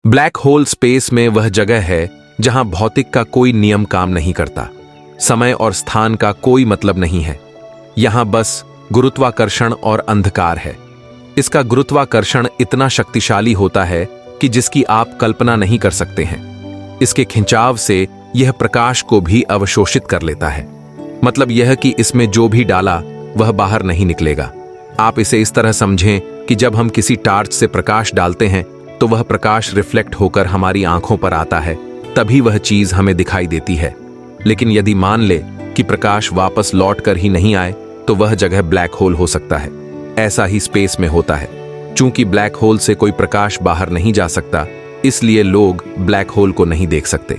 Black hole space में वह जगह है जहां भौतिक का कोई नियम काम नहीं करता, समय और स्थान का कोई मतलब नहीं है। यहां बस गुरुत्वाकर्षण और अंधकार है। इसका गुरुत्वाकर्षण इतना शक्तिशाली होता है कि जिसकी आप कल्पना नहीं कर सकते हैं। इसके खिंचाव से यह प्रकाश को भी अवशोषित कर लेता है। मतलब यह कि इसमें जो भी डाला वह बाहर नहीं निकलेगा। आप इसे इस तरह समझें कि जब हम किसी टार्च से प्रकाश डालते हैं तो वह प्रकाश रिफ्लेक्ट होकर हमारी आंखों पर आता है, तभी वह चीज हमें दिखाई देती है। लेकिन यदि मान ले कि प्रकाश वापस लौट कर ही नहीं आए तो वह जगह ब्लैक होल हो सकता है। ऐसा ही स्पेस में होता है। चूंकि ब्लैक होल से कोई प्रकाश बाहर नहीं जा सकता, इसलिए लोग ब्लैक होल को नहीं देख सकते।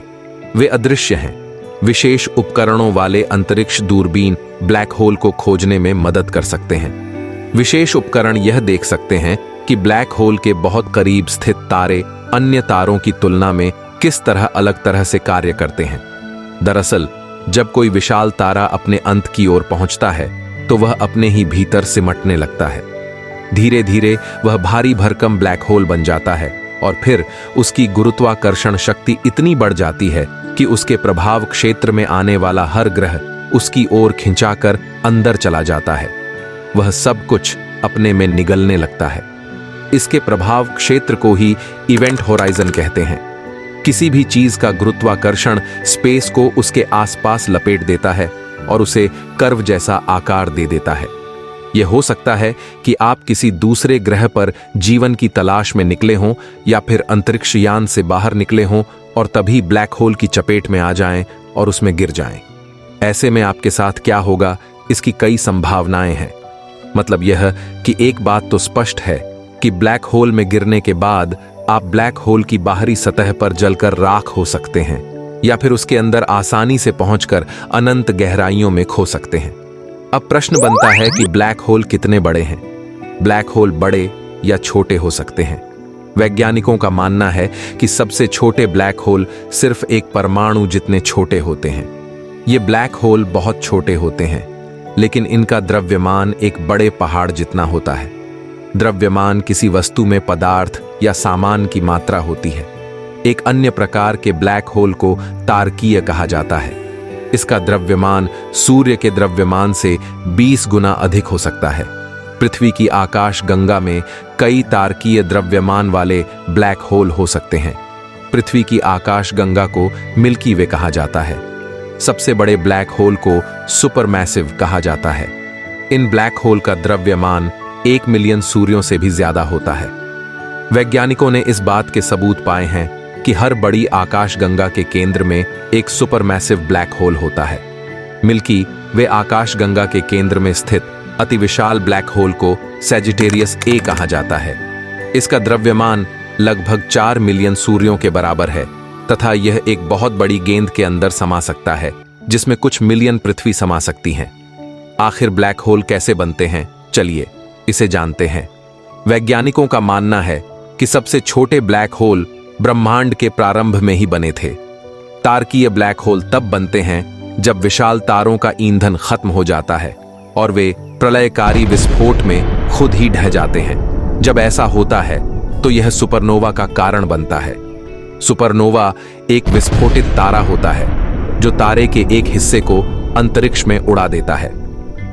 वे अदृश्य हैं। विशेष उपकरणों वाले अंतरिक्ष दूरबीन ब्लैक होल को खोजने में मदद कर सकते हैं। विशेष उपकरण यह देख सकते हैं कि ब्लैक होल के बहुत करीब स्थित तारे अन्य तारों की तुलना में किस तरह अलग तरह से कार्य करते हैं। दरअसल जब कोई विशाल तारा अपने अंत की ओर पहुंचता है तो वह अपने ही भीतर सिमटने लगता है। धीरे धीरे वह भारी भरकम ब्लैक होल बन जाता है और फिर उसकी गुरुत्वाकर्षण शक्ति इतनी बढ़ जाती है कि उसके प्रभाव क्षेत्र में आने वाला हर ग्रह उसकी ओर खिंचाकर अंदर चला जाता है। वह सब कुछ अपने में निगलने लगता है। इसके प्रभाव क्षेत्र को ही इवेंट होराइजन कहते हैं। किसी भी चीज का गुरुत्वाकर्षण स्पेस को उसके आसपास लपेट देता है और उसे कर्व जैसा आकार दे देता है। यह हो सकता है कि आप किसी दूसरे ग्रह पर जीवन की तलाश में निकले हों या फिर अंतरिक्ष यान से बाहर निकले हों और तभी ब्लैक होल की चपेट में आ जाएं और उसमें गिर जाएं। ऐसे में आपके साथ क्या होगा, इसकी कई संभावनाएं हैं। मतलब यह कि एक बात तो स्पष्ट है कि ब्लैक होल में गिरने के बाद आप ब्लैक होल की बाहरी सतह पर जलकर राख हो सकते हैं या फिर उसके अंदर आसानी से पहुंचकर अनंत गहराइयों में खो सकते हैं। अब प्रश्न बनता है कि ब्लैक होल कितने बड़े हैं। ब्लैक होल बड़े या छोटे हो सकते हैं। वैज्ञानिकों का मानना है कि सबसे छोटे ब्लैक होल सिर्फ एक परमाणु जितने छोटे होते हैं। ये ब्लैक होल बहुत छोटे होते हैं, लेकिन इनका द्रव्यमान एक बड़े पहाड़ जितना होता है। द्रव्यमान किसी वस्तु में पदार्थ या सामान की मात्रा होती है। एक अन्य प्रकार के ब्लैक होल को तारकीय कहा जाता है। इसका द्रव्यमान सूर्य के द्रव्यमान से 20 गुना अधिक हो सकता है। पृथ्वी की आकाश गंगा में कई तारकीय द्रव्यमान वाले ब्लैक होल हो सकते हैं। पृथ्वी की आकाश गंगा को मिल्की वे कहा जाता है। सबसे बड़े ब्लैक होल को सुपरमैसिव कहा जाता है। इन ब्लैक होल का द्रव्यमान 1 मिलियन सूर्यों से भी ज्यादा होता है। वैज्ञानिकों ने इस बात के सबूत पाए हैं कि हर बड़ी आकाशगंगा के केंद्र में एक सुपरमैसिव ब्लैक होल होता है। मिल्की वे आकाशगंगा के केंद्र में स्थित अति विशाल ब्लैक होल को सैजिटेरियस ए कहा जाता है। इसका द्रव्यमान लगभग 4 मिलियन सूर्यों के बराबर है तथा यह एक बहुत बड़ी गेंद के अंदर समा सकता है, जिसमें कुछ मिलियन पृथ्वी समा सकती हैं। आखिर ब्लैक होल कैसे बनते हैं, चलिए इसे जानते हैं। वैज्ञानिकों का मानना है कि सबसे छोटे ब्लैक होल ब्रह्मांड के प्रारंभ में ही बने थे। तारकीय ब्लैक होल तब बनते हैं जब विशाल तारों का ईंधन खत्म हो जाता है और वे प्रलयकारी विस्फोट में खुद ही ढह जाते हैं। जब ऐसा होता है तो यह सुपरनोवा का कारण बनता है। सुपरनोवा एक विस्फोटित तारा होता है जो तारे के एक हिस्से को अंतरिक्ष में उड़ा देता है।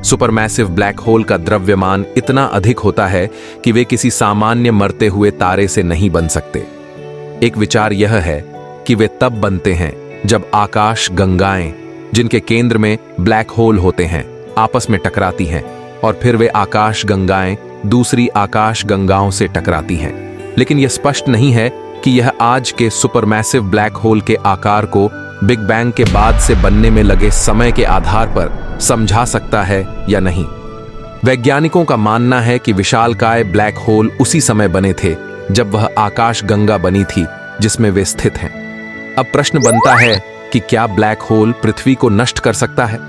सुपरमैसिव ब्लैक होल का द्रव्यमान इतना अधिक होता है कि वे किसी सामान्य मरते हुए तारे से नहीं बन सकते। एक विचार यह है कि वे तब बनते हैं जब आकाश गंगाएं, जिनके केंद्र में ब्लैक होल होते हैं, आपस में टकराती हैं और फिर वे आकाश गंगाएं दूसरी आकाश गंगाओं से टकराती हैं। लेकिन यह स्पष्ट नहीं है कि यह आज के सुपरमैसिव ब्लैक होल के आकार को बिग बैंग के बाद से बनने में लगे समय के आधार पर समझा सकता है या नहीं। वैज्ञानिकों का मानना है कि विशालकाय ब्लैक होल उसी समय बने थे जब वह आकाश गंगा बनी थी जिसमें वे स्थित हैं। अब प्रश्न बनता है कि क्या ब्लैक होल पृथ्वी को नष्ट कर सकता है?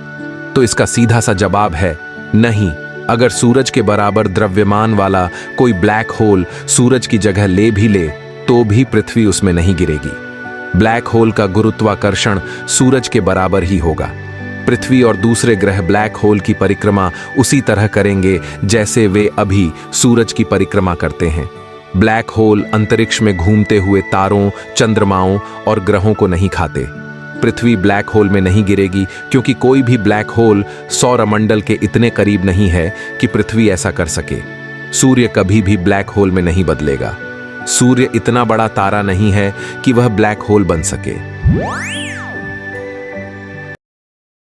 तो इसका सीधा सा जवाब है नहीं। अगर सूरज के बराबर द्रव्यमान वाला कोई ब्लैक होल सूरज की जगह ले तो भी पृथ्वी उसमें नहीं गिरेगी। ब्लैक होल का गुरुत्वाकर्षण सूरज के बराबर ही होगा। पृथ्वी और दूसरे ग्रह ब्लैक होल की परिक्रमा उसी तरह करेंगे जैसे वे अभी सूरज की परिक्रमा करते हैं। ब्लैक होल अंतरिक्ष में घूमते हुए तारों, चंद्रमाओं और ग्रहों को नहीं खाते। पृथ्वी ब्लैक होल में नहीं गिरेगी क्योंकि कोई भी ब्लैक होल सौरमंडल के इतने करीब नहीं है कि पृथ्वी ऐसा कर सके। सूर्य कभी भी ब्लैक होल में नहीं बदलेगा। सूर्य इतना बड़ा तारा नहीं है कि वह ब्लैक होल बन सके।